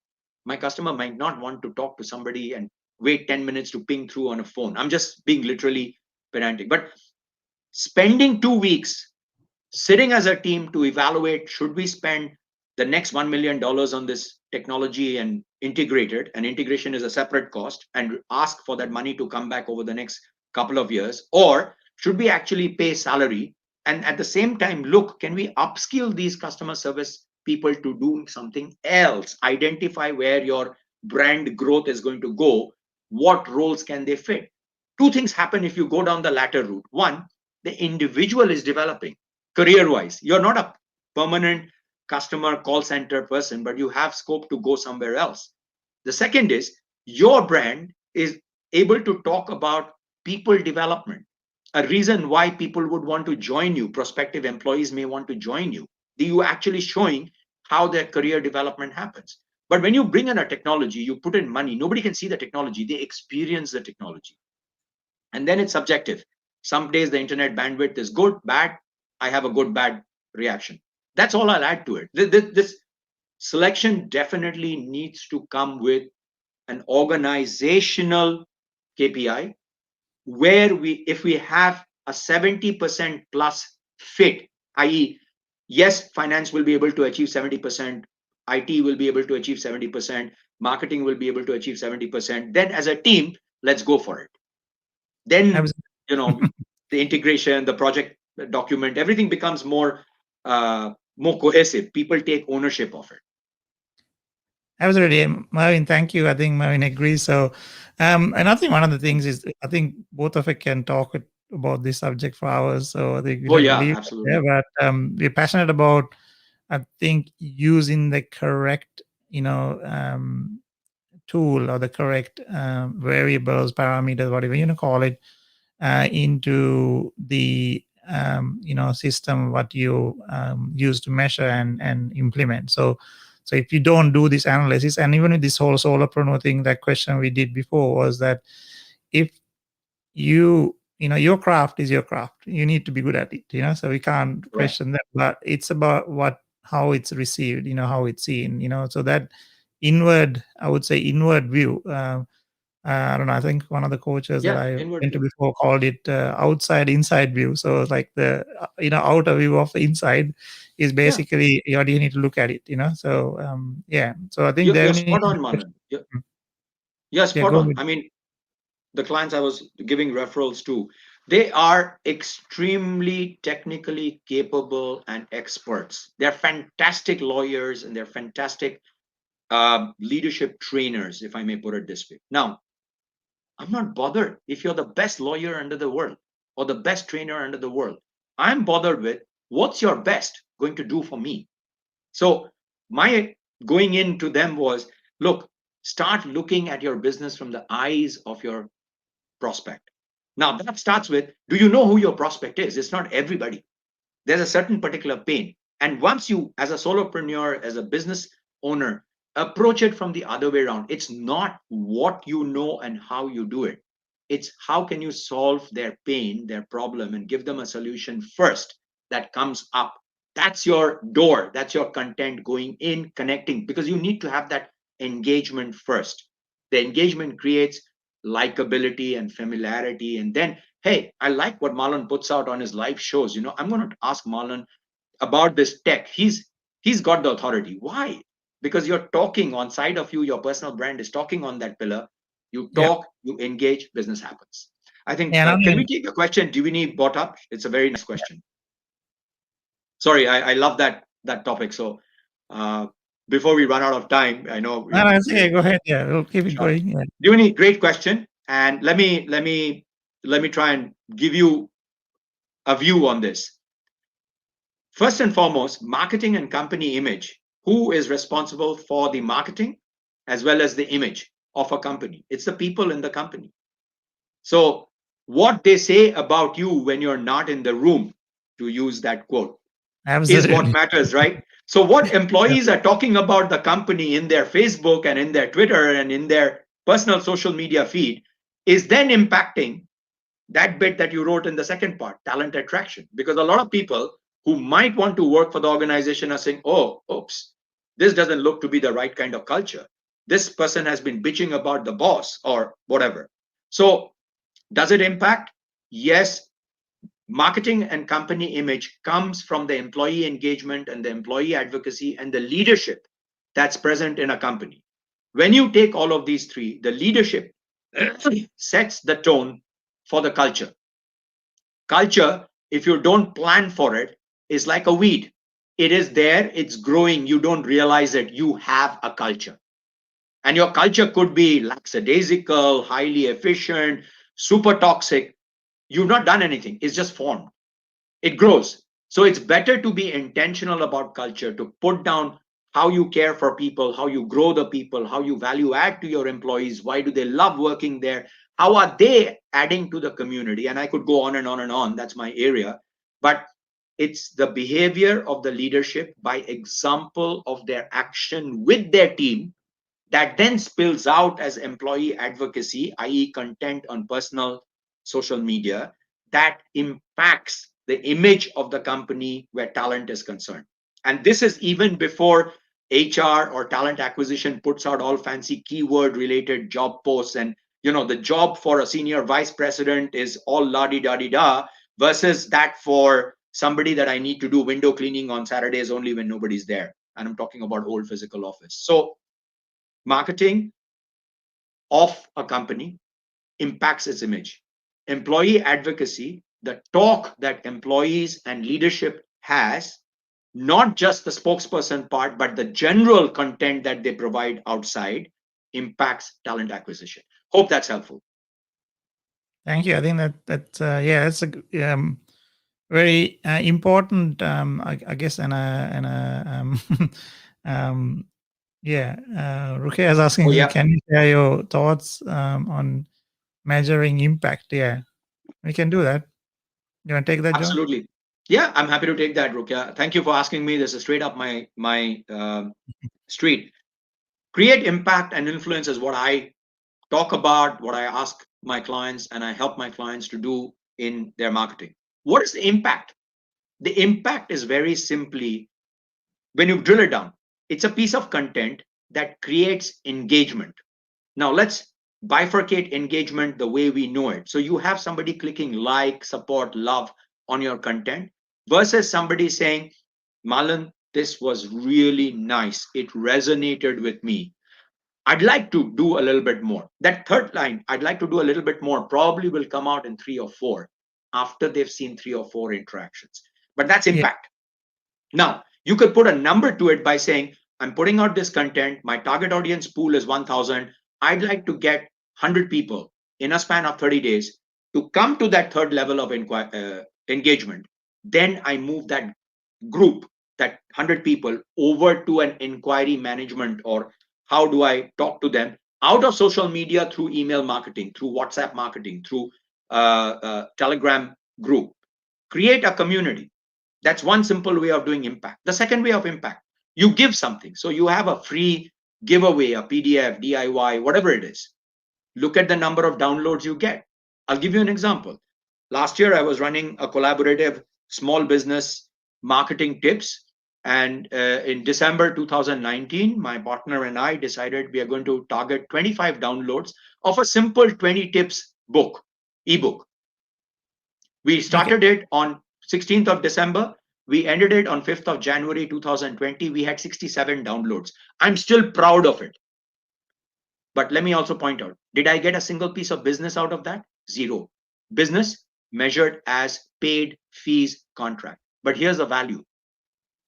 [SPEAKER 2] my customer might not want to talk to somebody and wait 10 minutes to ping through on a phone. I'm just being literally pedantic. But spending 2 weeks sitting as a team to evaluate, should we spend the next $1 million on this technology and integrate it, and integration is a separate cost, and ask for that money to come back over the next couple of years, or should we actually pay salary and at the same time look, can we upskill these customer service people to do something else, identify where your brand growth is going to go, what roles can they fit? Two things happen if you go down the latter route. One, the individual is developing career wise. You're not a permanent customer call center person, but you have scope to go somewhere else. The second is your brand is able to talk about people development, a reason why people would want to join you, prospective employees may want to join you. You actually showing how their career development happens. But when you bring in a technology, you put in money, nobody can see the technology, they experience the technology. And then it's subjective. Some days the internet bandwidth is good, bad, I have a good, bad reaction. That's all I'll add to it. This selection definitely needs to come with an organizational KPI where if we have a 70% plus fit, i.e., yes, finance will be able to achieve 70%, IT will be able to achieve 70%, marketing will be able to achieve 70%, then as a team, let's go for it. Then, the integration, the project document, everything becomes more cohesive. People take ownership of it.
[SPEAKER 1] Absolutely, Marvin. Thank you. I think Marvin agrees. So, and I think one of the things is I think both of us can talk about this subject for hours. So I think
[SPEAKER 2] we'll leave absolutely.
[SPEAKER 1] It there. But we're passionate about, I think, using the correct, tool or the correct variables, parameters, whatever you call it, into the system what you use to measure and implement. So if you don't do this analysis, and even with this whole solopreneur thing, that question we did before was that if your craft is your craft, you need to be good at it. So we can't question that, but it's about how it's received, how it's seen, so that I would say inward view. I don't know. I think one of the coaches that I went to before called it outside inside view. So it's like the outer view of the inside is basically you need to look at it. So So I think
[SPEAKER 2] you're spot on, Marlon. Yeah, spot on. I mean, the clients I was giving referrals to, they are extremely technically capable and experts. They're fantastic lawyers and they're fantastic leadership trainers, if I may put it this way. Now, I'm not bothered if you're the best lawyer under the world or the best trainer under the world. I'm bothered with what's your best going to do for me. So my going into them was, look, start looking at your business from the eyes of your prospect. Now that starts with, do you know who your prospect is? It's not everybody. There's a certain particular pain. And once you, as a solopreneur, as a business owner, approach it from the other way around, it's not what you know and how you do it. It's how can you solve their pain, their problem, and give them a solution first that comes up. That's your door. That's your content going in, connecting, because you need to have that engagement first. The engagement creates likability and familiarity. And then, hey, I like what Marlon puts out on his live shows. I'm going to ask Marlon about this tech. He's got the authority. Why? Because you're talking on side of you, your personal brand is talking on that pillar. You talk, you engage, business happens. I think, can we take a question? Do we need brought up? It's a very nice question. Sorry, I love that topic. So before we run out of time, I know.
[SPEAKER 1] Okay, go ahead. Yeah, we'll keep it going. Yeah.
[SPEAKER 2] Divini, great question. And let me try and give you a view on this. First and foremost, marketing and company image. Who is responsible for the marketing as well as the image of a company? It's the people in the company. So what they say about you when you're not in the room, to use that quote, is what matters, right? So what employees are talking about the company in their Facebook and in their Twitter and in their personal social media feed is then impacting that bit that you wrote in the second part, talent attraction. Because a lot of people who might want to work for the organization are saying, oh, oops, this doesn't look to be the right kind of culture. this person has been bitching about the boss or whatever. So does it impact? Yes. Marketing and company image comes from the employee engagement and the employee advocacy and the leadership that's present in a company. When you take all of these three, the leadership sets the tone for the culture. Culture, if you don't plan for it, is like a weed. It is there, it's growing, you don't realize it, you have a culture. And your culture could be lackadaisical, highly efficient, super toxic. You've not done anything, it's just formed. It grows. So it's better to be intentional about culture, to put down how you care for people, how you grow the people, how you value add to your employees, why do they love working there, how are they adding to the community. And I could go on and on and on, that's my area. But it's the behavior of the leadership by example of their action with their team that then spills out as employee advocacy, i.e. content on personal social media, that impacts the image of the company where talent is concerned. And this is even before HR or talent acquisition puts out all fancy keyword related job posts. And the job for a senior vice president is all la-di-da-di-da versus that for somebody that I need to do window cleaning on Saturdays only when nobody's there. And I'm talking about old physical office. So marketing of a company impacts its image. Employee advocacy, the talk that employees and leadership has, not just the spokesperson part, but the general content that they provide outside, impacts talent acquisition. Hope that's helpful.
[SPEAKER 1] Thank you. I think that's a very important, I guess, Rukia is asking you, can you share your thoughts on measuring impact? Yeah, we can do that. You want to take that, John?
[SPEAKER 2] Absolutely. Yeah, I'm happy to take that, Rukia. Thank you for asking me. This is straight up my street. Create impact and influence is what I talk about, what I ask my clients, and I help my clients to do in their marketing. What is the impact? The impact is very simply, when you drill it down, it's a piece of content that creates engagement. Now let's bifurcate engagement the way we know it. So you have somebody clicking like, support, love on your content versus somebody saying, Marlon, this was really nice. It resonated with me. I'd like to do a little bit more. That third line, I'd like to do a little bit more, probably will come out in 3 or 4 after they've seen 3 or 4 interactions. But that's impact. Yeah. Now, you could put a number to it by saying, I'm putting out this content. My target audience pool is 1,000. I'd like to get 100 people in a span of 30 days to come to that third level of engagement. Then I move that group, that 100 people, over to an inquiry management, or how do I talk to them out of social media, through email marketing, through WhatsApp marketing, through Telegram group. Create a community. That's one simple way of doing impact. The second way of impact, you give something. So you have a free giveaway, a PDF, DIY, whatever it is. Look at the number of downloads you get. I'll give you an example. Last year, I was running a collaborative small business marketing tips. And in December 2019, my partner and I decided we are going to target 25 downloads of a simple 20 tips book, ebook. We started it on 16th of December. We ended it on 5th of January 2020. We had 67 downloads. I'm still proud of it. But let me also point out, did I get a single piece of business out of that? 0. Business measured as paid fees contract. But here's the value.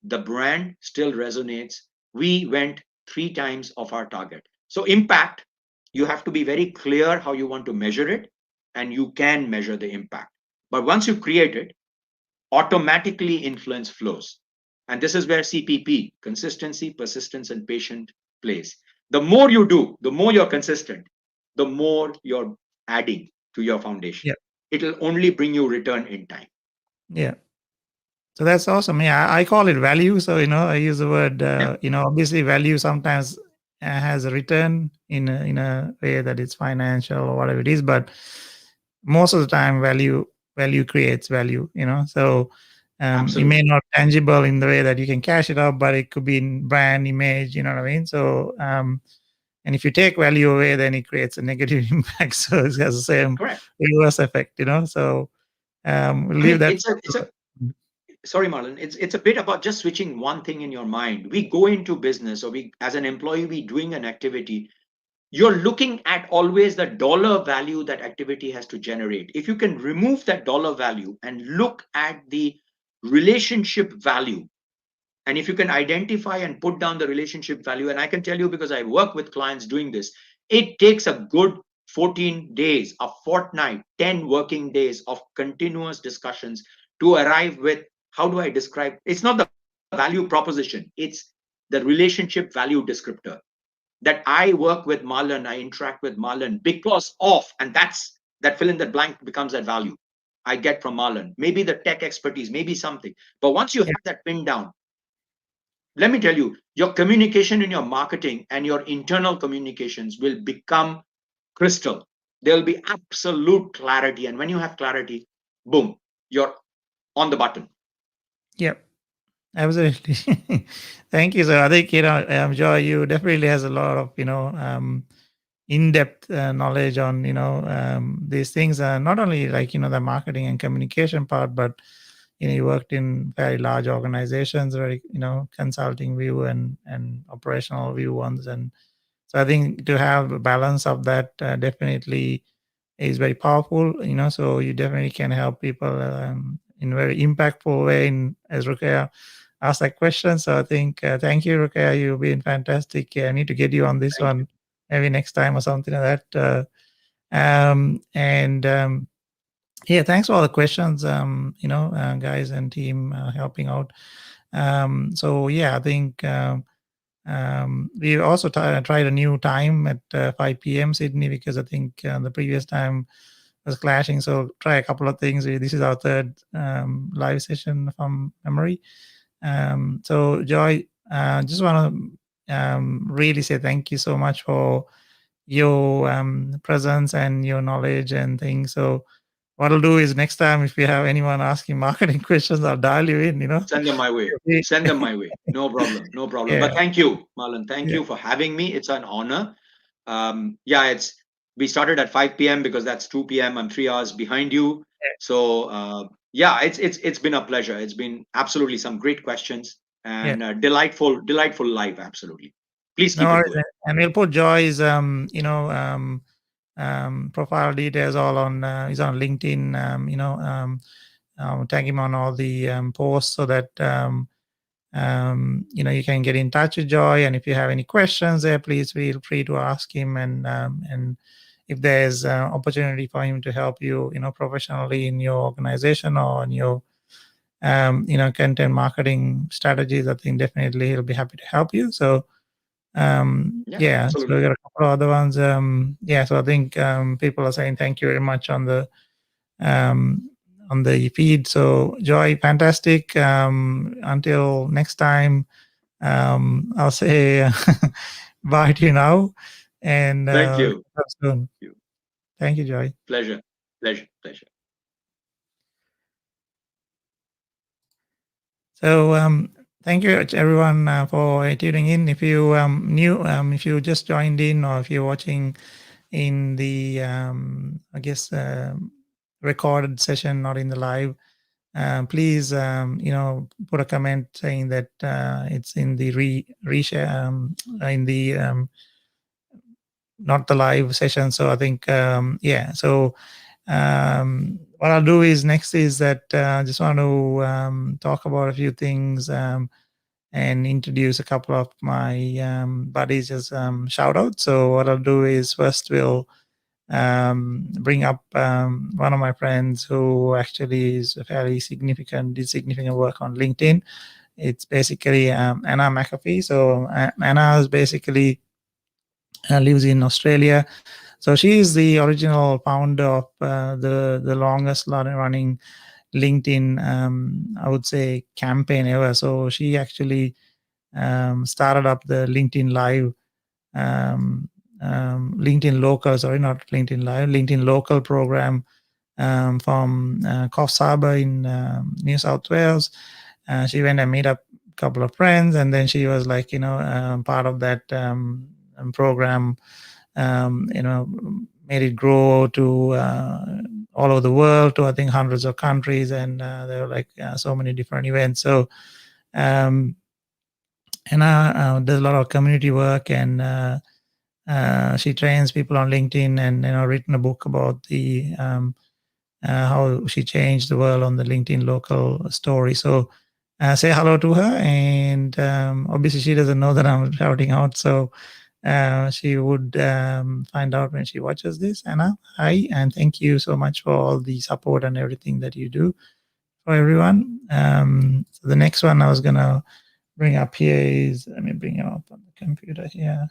[SPEAKER 2] The brand still resonates. We went 3 times of our target. So impact, you have to be very clear how you want to measure it, and you can measure the impact. But once you create it, automatically influence flows. And this is where CPP, consistency, persistence, and patient, plays. The more you do, the more you're consistent, the more you're adding to your foundation.
[SPEAKER 1] Yeah.
[SPEAKER 2] It'll only bring you return in time.
[SPEAKER 1] Yeah. So that's awesome. Yeah, I call it value. So, I use the word, obviously value sometimes has a return in a way that it's financial or whatever it is, but most of the time value creates value, so it may not be tangible in the way that you can cash it out, but it could be in brand image, you know what I mean? So And if you take value away, then it creates a negative impact. So it has the same
[SPEAKER 2] Correct.
[SPEAKER 1] reverse effect, So we'll
[SPEAKER 2] I
[SPEAKER 1] leave
[SPEAKER 2] mean,
[SPEAKER 1] that.
[SPEAKER 2] it's a sorry, Marlon. It's a bit about just switching one thing in your mind. We go into business, or we, as an employee, we doing an activity. You're looking at always the dollar value that activity has to generate. If you can remove that dollar value and look at the relationship value, and if you can identify and put down the relationship value, and I can tell you because I work with clients doing this, it takes a good 14 days, a fortnight, 10 working days of continuous discussions to arrive with, how do I describe? It's not the value proposition, it's the relationship value descriptor. That I work with Marlon, I interact with Marlon because of, and that's that fill in the blank becomes that value I get from Marlon. Maybe the tech expertise, maybe something. But once you have that pinned down, let me tell you, your communication in your marketing and your internal communications will become crystal. There will be absolute clarity. And when you have clarity, boom, you're on the button.
[SPEAKER 1] Yep. Absolutely. Thank you. So I think, Joy, you definitely has a lot of, in-depth knowledge on, these things. Not only like, the marketing and communication part, but, you worked in very large organizations, very, consulting view and operational view ones. And so I think to have a balance of that definitely is very powerful, so you definitely can help people in a very impactful way as Ruqayyah asked that question. So I think, thank you, Ruqayyah. You've been fantastic. I need to get you on this one maybe next time or something like that. Yeah, thanks for all the questions, guys and team helping out. So yeah, I think we also tried a new time at 5 p.m. Sydney, because I think the previous time was clashing. So try a couple of things. This is our third live session from memory. So Joy, just want to really say thank you so much for your presence and your knowledge and things. So what I'll do is next time, if you have anyone asking marketing questions, I'll dial you in,
[SPEAKER 2] Send them my way. Send them my way. No problem. No problem.
[SPEAKER 1] Yeah.
[SPEAKER 2] But thank you, Marlon. Thank you for having me. It's an honor. We started at 5 p.m. because that's 2 p.m. I'm 3 hours behind you. So it's been a pleasure. It's been absolutely some great questions and delightful live. Absolutely. Please keep it going.
[SPEAKER 1] And we'll put Joy's profile details all on he's on LinkedIn. Tag him on all the posts so that you can get in touch with Joy. And if you have any questions there, please feel free to ask him. And if there's opportunity for him to help you, professionally in your organization or in your content marketing strategies, I think definitely he'll be happy to help you. So so we got a couple of other ones. So I think people are saying thank you very much on the feed. So Joy, fantastic. Until next time, I'll say bye to you now. And
[SPEAKER 2] thank you.
[SPEAKER 1] Soon. Thank you, Joy.
[SPEAKER 2] Pleasure.
[SPEAKER 1] So thank you everyone for tuning in. If you if you just joined in, or if you're watching in the recorded session, not in the live, please put a comment saying that it's in the reshare in the not the live session. So I think so what I'll do is next is that I just want to talk about a few things and introduce a couple of my buddies as shout out. So what I'll do is first we'll bring up one of my friends who actually is did significant work on LinkedIn. It's basically Anna McAfee. So Anna is basically lives in Australia. So she is the original founder of the longest running LinkedIn, I would say, campaign ever. So she actually started up the LinkedIn Live, LinkedIn Local, sorry, not LinkedIn Live, LinkedIn Local program from Coffs Harbour in New South Wales. She went and met up a couple of friends, and then she was like, part of that program, made it grow to all over the world, to I think hundreds of countries, and there were like so many different events. So Anna does a lot of community work, and she trains people on LinkedIn, and written a book about the how she changed the world on the LinkedIn local story. So say hello to her, and obviously she doesn't know that I'm shouting out, so she would find out when she watches this. Anna, hi, and thank you so much for all the support and everything that you do for everyone. So the next one I was gonna bring up here is, let me bring him up on the computer here.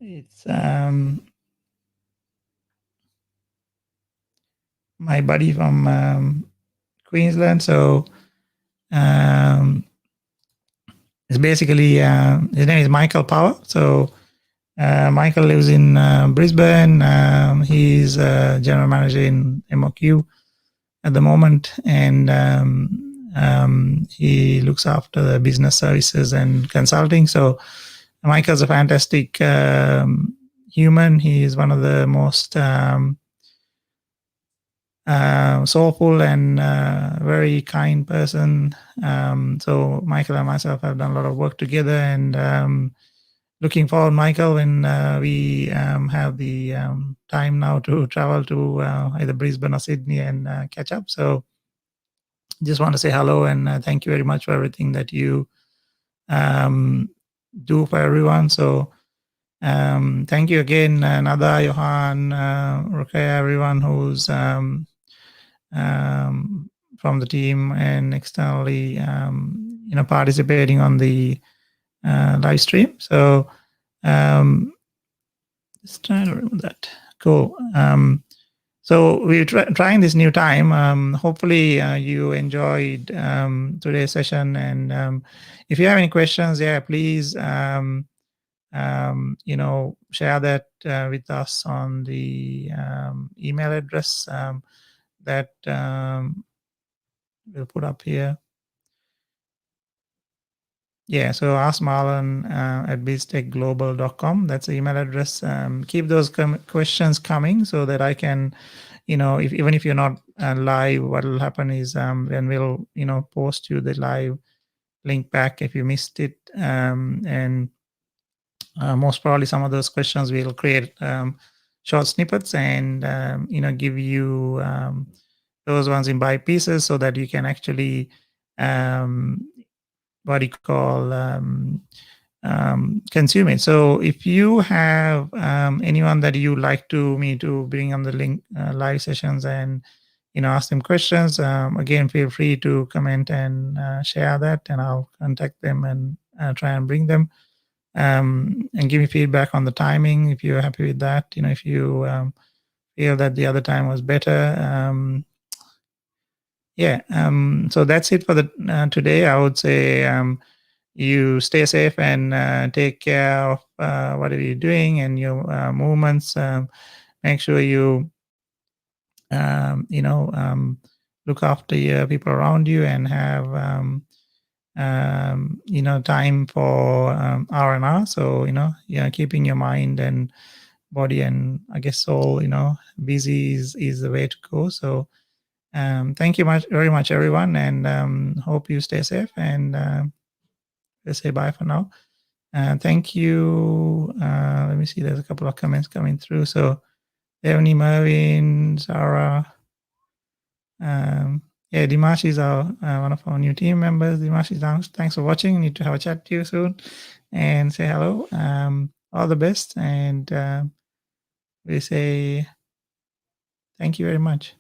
[SPEAKER 1] It's my buddy from Queensland. So it's basically his name is Michael Power. So Michael lives in Brisbane. He's general manager in MOQ at the moment, and he looks after the business services and consulting. So Michael's a fantastic human. He is one of the most soulful and very kind person. So Michael and myself have done a lot of work together, and looking forward, Michael, when we have the time now to travel to either Brisbane or Sydney and catch up. So just want to say hello and thank you very much for everything that you do for everyone. So thank you again, Nada, Johan, Ruqayya, everyone who's from the team and externally, participating on the live stream. So just trying to remember that. Cool. So we're trying this new time. Hopefully you enjoyed today's session, and if you have any questions, please share that with us on the email address that we'll put up here. Yeah, so ask Marlon at biztechglobal.com. That's the email address. Keep those questions coming so that I can, even if you're not live, what will happen is then we'll, post you the live link back if you missed it. And most probably some of those questions we'll create short snippets and, give you those ones in by pieces so that you can actually what you call consume it. So if you have anyone that you like me to bring on the link live sessions and ask them questions, again, feel free to comment and share that, and I'll contact them and try and bring them, and give me feedback on the timing if you're happy with that. If you feel that the other time was better. So that's it for the today. I would say you stay safe and take care of whatever you're doing and your movements. Make sure you look after your people around you and have time for R&R. So keeping your mind and body and I guess soul busy is the way to go. So thank you very much, everyone, and hope you stay safe, and let's say bye for now. Thank you. Let me see, there's a couple of comments coming through. So Devani, Mervin, Sarah. Dimash is one of our new team members. Dimash, thanks for watching. Need to have a chat to you soon and say hello. All the best, and we say thank you very much.